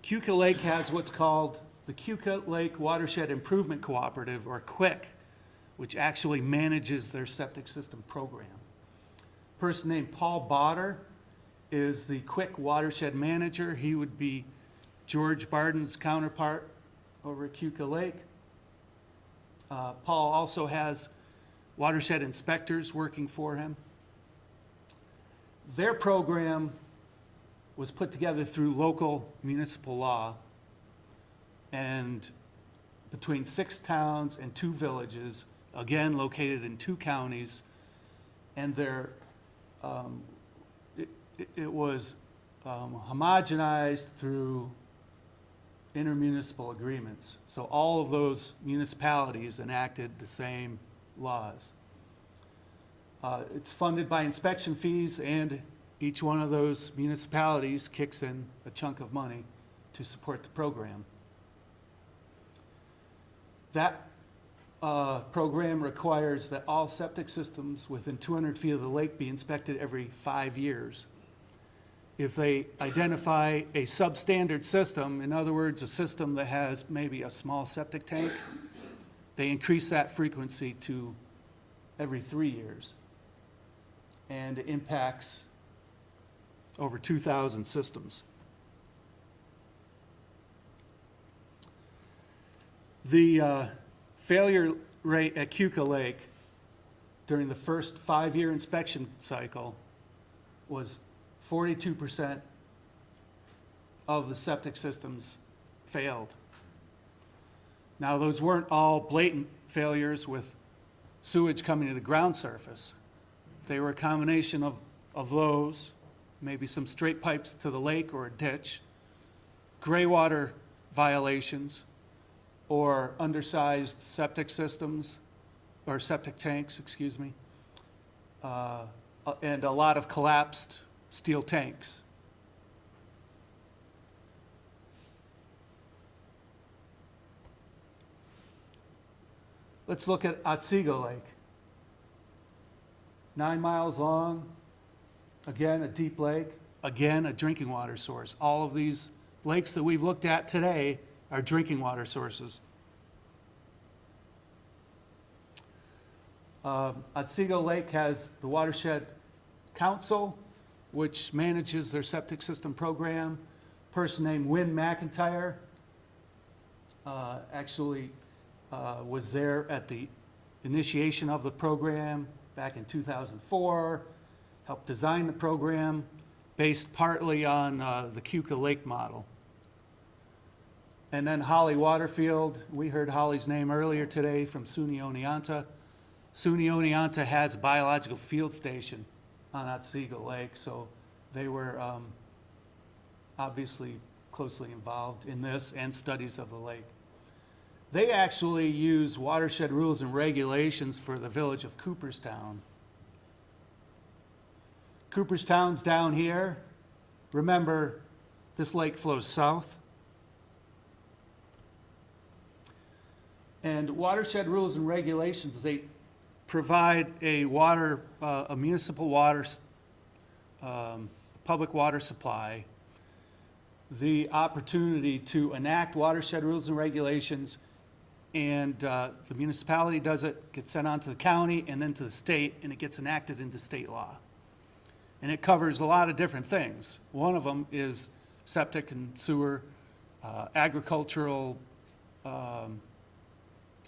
Keuka Lake has what's called the Keuka Lake Watershed Improvement Cooperative, or QUIC, which actually manages their septic system program. A person named Paul Botter is the QUIC watershed manager. He would be George Barden's counterpart over at Keuka Lake. Paul also has watershed inspectors working for him. Their program was put together through local municipal law, and between 6 towns and 2 villages, again located in 2 counties, and it was homogenized through intermunicipal agreements. So all of those municipalities enacted the same laws. It's funded by inspection fees, and each one of those municipalities kicks in a chunk of money to support the program. That program requires that all septic systems within 200 feet of the lake be inspected every 5 years. If they identify a substandard system, in other words, a system that has maybe a small septic tank, they increase that frequency to every 3 years. And it impacts over 2,000 systems. The failure rate at Keuka Lake during the first 5-year inspection cycle was 42% of the septic systems failed. Now, those weren't all blatant failures with sewage coming to the ground surface. They were a combination of those, maybe some straight pipes to the lake or a ditch, gray water violations, or undersized septic systems, or septic tanks, excuse me, and a lot of collapsed steel tanks. Let's look at Otsego Lake. 9 miles long, again, a deep lake, again, a drinking water source. All of these lakes that we've looked at today are drinking water sources. Otsego Lake has the Watershed Council, which manages their septic system program. A person named Wynn McIntyre actually was there at the initiation of the program back in 2004, helped design the program based partly on the Keuka Lake model. And then Holly Waterfield, we heard Holly's name earlier today from SUNY Oneonta. SUNY Oneonta has a biological field station on Otsego Lake, so they were obviously closely involved in this and studies of the lake. They actually use watershed rules and regulations for the village of Cooperstown. Cooperstown's down here. Remember, this lake flows south. And watershed rules and regulations, they provide a municipal water, public water supply, the opportunity to enact watershed rules and regulations, and the municipality does it, gets sent on to the county and then to the state, and it gets enacted into state law. And it covers a lot of different things. One of them is septic and sewer, agricultural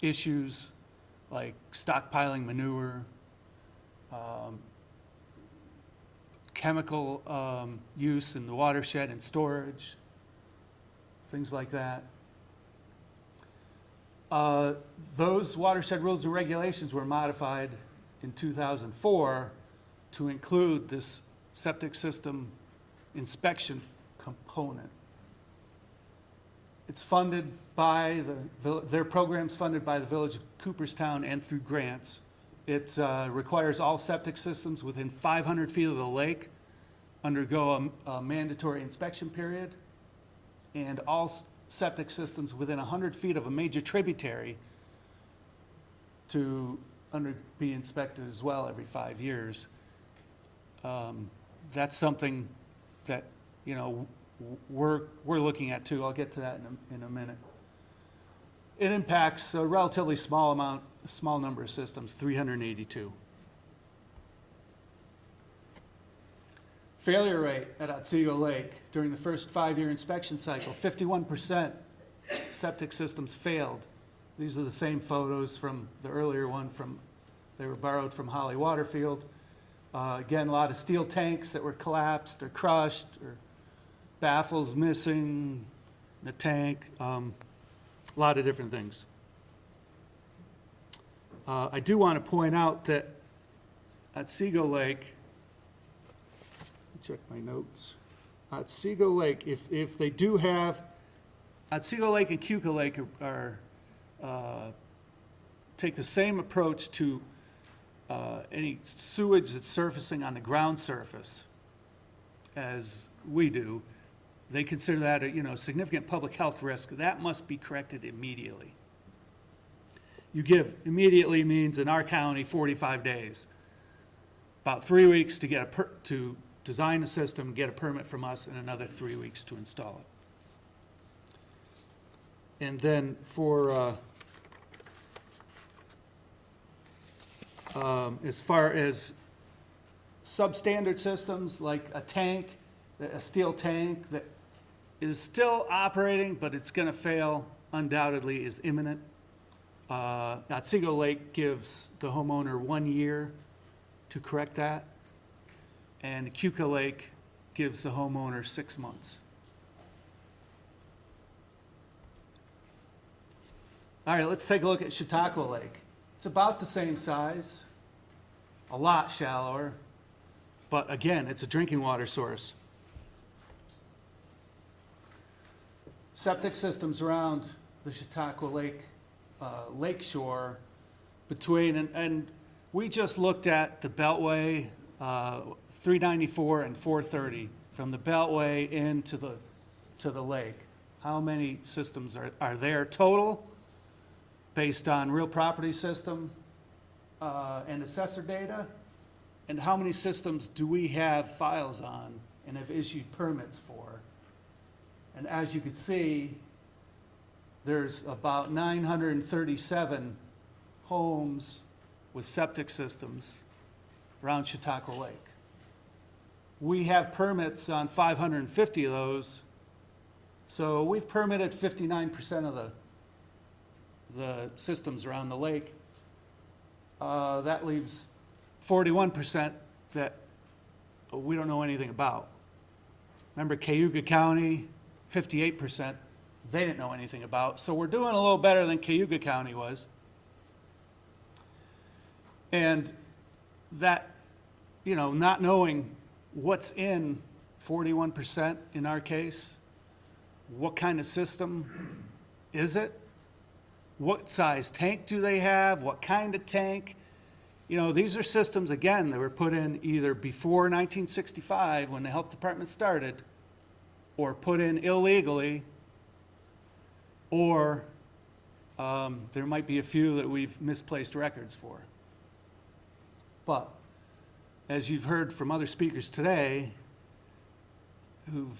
issues like stockpiling manure, chemical use in the watershed and storage, things like that. Those watershed rules and regulations were modified in 2004 to include this septic system inspection component. It's funded by their program's funded by the village of Cooperstown and through grants. It requires all septic systems within 500 feet of the lake undergo a mandatory inspection period, and all septic systems within 100 feet of a major tributary to be inspected as well every 5 years. That's something that, you know, we're looking at too. I'll get to that in a minute. It impacts a relatively small number of systems, 382. Failure rate at Otsego Lake during the first 5-year inspection cycle, 51% septic systems failed. These are the same photos from the earlier one they were borrowed from Holly Waterfield. Again, a lot of steel tanks that were collapsed or crushed, or baffles missing in the tank, a lot of different things. I do want to point out that at Otsego Lake, check my notes. Otsego Lake, if they do have, Otsego Lake and Keuka Lake are take the same approach to any sewage that's surfacing on the ground surface as we do. They consider that a significant public health risk. That must be corrected immediately. You give immediately means in our county 45 days, about 3 weeks to get to design the system, get a permit from us, and another 3 weeks to install it. And then for as far as substandard systems like a tank, a steel tank that is still operating, but it's going to fail, undoubtedly is imminent. Otsego Lake gives the homeowner 1 year to correct that, and Keuka Lake gives the homeowner 6 months. All right, let's take a look at Chautauqua Lake. It's about the same size, a lot shallower, but again, it's a drinking water source. Septic systems around the Chautauqua Lake lakeshore between, and we just looked at the Beltway, 394 and 430, from the Beltway into the lake. How many systems are there total based on real property system and assessor data? And how many systems do we have files on and have issued permits for? And as you can see, there's about 937 homes with septic systems around Chautauqua Lake. We have permits on 550 of those, so we've permitted 59% of the systems around the lake. That leaves 41% that we don't know anything about. Remember Cayuga County, 58%, they didn't know anything about. So we're doing a little better than Cayuga County was. And that you know, not knowing what's in 41% in our case, what kind of system is it? What size tank do they have? What kind of tank? You know, these are systems, again, that were put in either before 1965 when the health department started, or put in illegally, or there might be a few that we've misplaced records for. But as you've heard from other speakers today who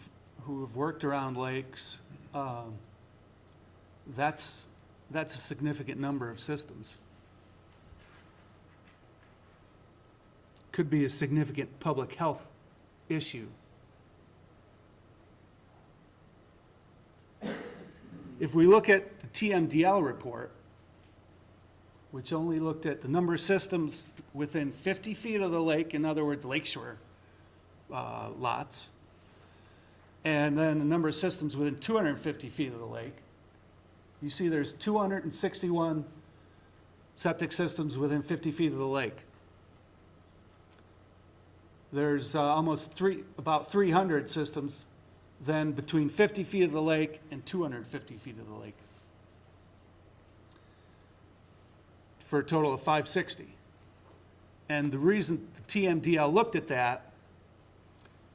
have worked around lakes, that's a significant number of systems. Could be a significant public health issue. If we look at the TMDL report, which only looked at the number of systems within 50 feet of the lake, in other words, lakeshore lots, and then the number of systems within 250 feet of the lake, you see there's 261 septic systems within 50 feet of the lake. There's about 300 systems then between 50 feet of the lake and 250 feet of the lake, for a total of 560. And the reason the TMDL looked at that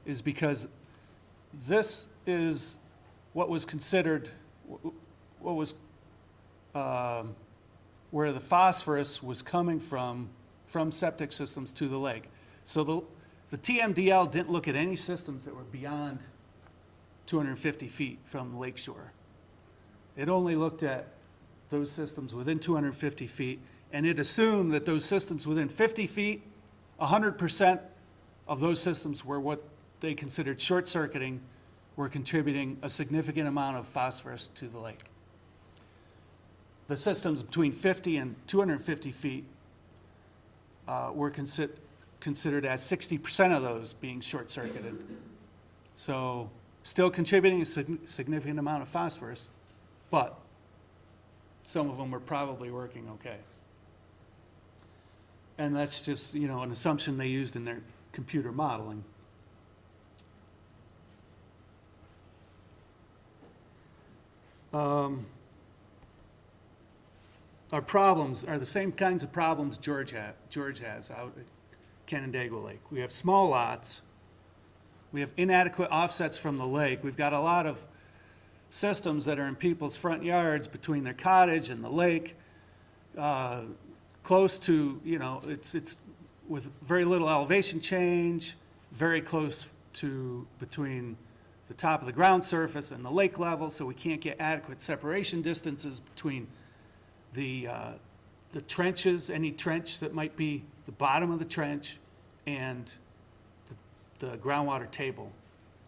is because this is what was considered, where the phosphorus was coming from septic systems to the lake. So the TMDL didn't look at any systems that were beyond 250 feet from the lake shore. It only looked at those systems within 250 feet, and it assumed that those systems within 50 feet, 100% of those systems were what they considered short-circuiting, were contributing a significant amount of phosphorus to the lake. The systems between 50 and 250 feet were considered as 60% of those being short-circuited. So still contributing a significant amount of phosphorus, but some of them were probably working okay. And that's just, you know, an assumption they used in their computer modeling. Our problems are the same kinds of problems George has out at Canandaigua Lake. We have small lots. We have inadequate offsets from the lake. We've got a lot of systems that are in people's front yards between their cottage and the lake, close to, you know, it's with very little elevation change, very close to between the top of the ground surface and the lake level, so we can't get adequate separation distances between the trenches, any trench that might be the bottom of the trench, and the groundwater table.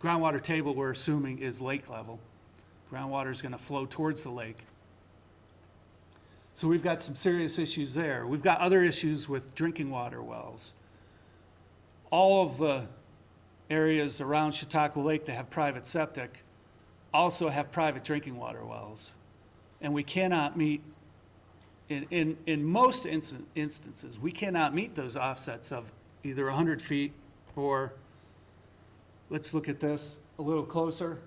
Groundwater table, we're assuming, is lake level. Groundwater is going to flow towards the lake. So we've got some serious issues there. We've got other issues with drinking water wells. All of the areas around Chautauqua Lake that have private septic also have private drinking water wells. And we cannot meet, in most instances, we cannot meet those offsets of either 100 feet or, let's look at this a little closer.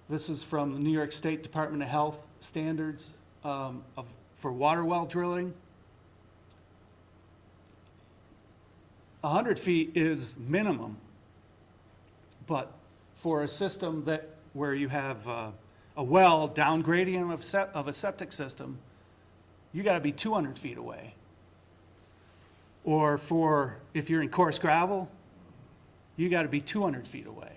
This is from the New York State Department of Health standards for water well drilling. 100 feet is minimum, but for a system where you have a well down gradient of a septic system, you got to be 200 feet away. Or if you're in coarse gravel, you got to be 200 feet away.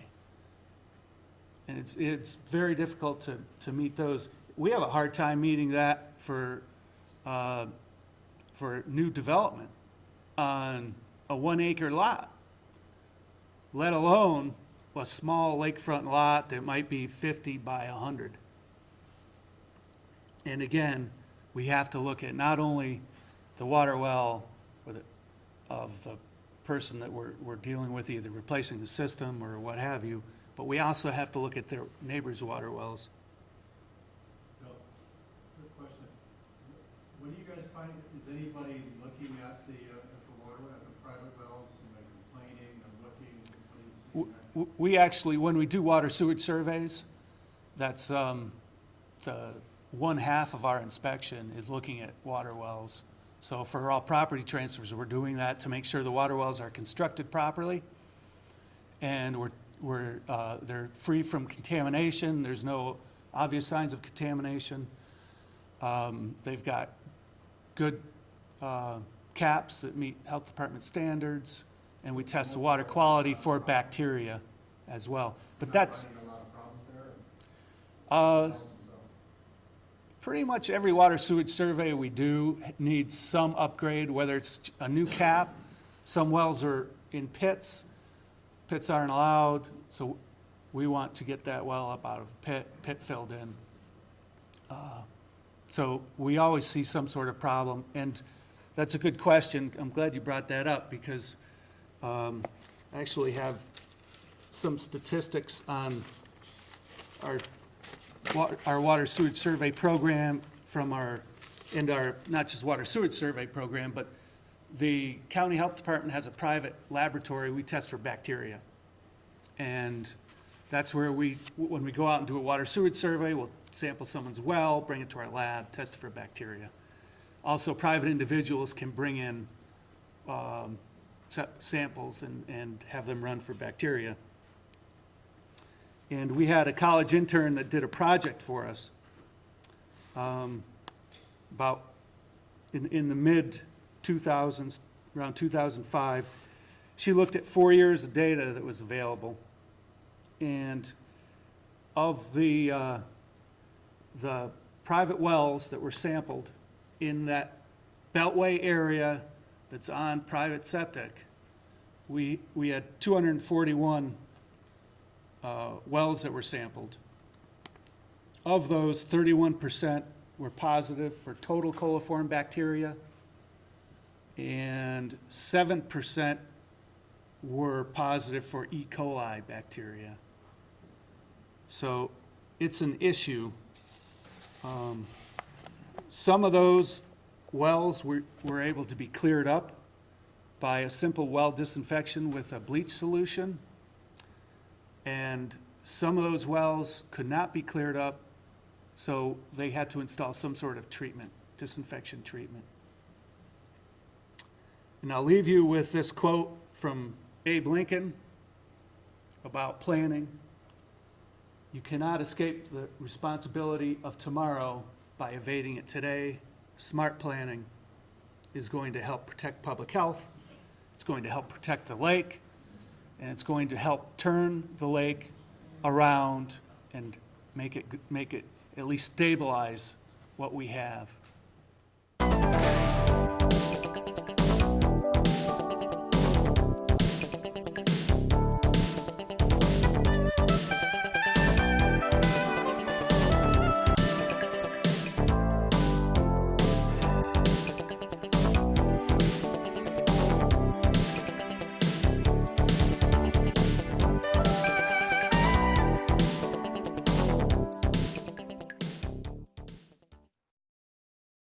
And it's very difficult to meet those. We have a hard time meeting that for new development on a 1 acre lot, let alone a small lakefront lot that might be 50 by 100. And again, we have to look at not only the water well of the person that we're dealing with, either replacing the system or what have you, but we also have to look at their neighbors' water wells. Bill, quick question. What do you guys find, is anybody looking at the water, at the private wells and looking, when you see that? We actually, when we do water sewage surveys, that's the one half of our inspection is looking at water wells. So for all property transfers, we're doing that to make sure the water wells are constructed properly, and they're free from contamination. There's no obvious signs of contamination. They've got good caps that meet health department standards, and we test the water quality for bacteria as well. But that's Finding a lot of problems there? pretty much every water sewage survey we do needs some upgrade, whether it's a new cap. Some wells are in pits. Pits aren't allowed, so we want to get that well up out of the pit filled in. So we always see some sort of problem, and that's a good question. I'm glad you brought that up, because I actually have some statistics on our water sewage survey program from and our, not just water sewage survey program, but the county health department has a private laboratory. We test for bacteria. And that's where when we go out and do a water sewage survey, we'll sample someone's well, bring it to our lab, test for bacteria. Also, private individuals can bring in samples and have them run for bacteria. And we had a college intern that did a project for us about in the mid-2000s, around 2005. She looked at 4 years of data that was available. And of the private wells that were sampled in that beltway area that's on private septic, we had 241 wells that were sampled. Of those, 31% were positive for total coliform bacteria, and 7% were positive for E. coli bacteria. So it's an issue. Some of those wells were able to be cleared up by a simple well disinfection with a bleach solution. And some of those wells could not be cleared up, so they had to install some sort of treatment, disinfection treatment. And I'll leave you with this quote from Abe Lincoln about planning. You cannot escape the responsibility of tomorrow by evading it today. Smart planning is going to help protect public health. It's going to help protect the lake, and it's going to help turn the lake around and make it at least stabilize what we have.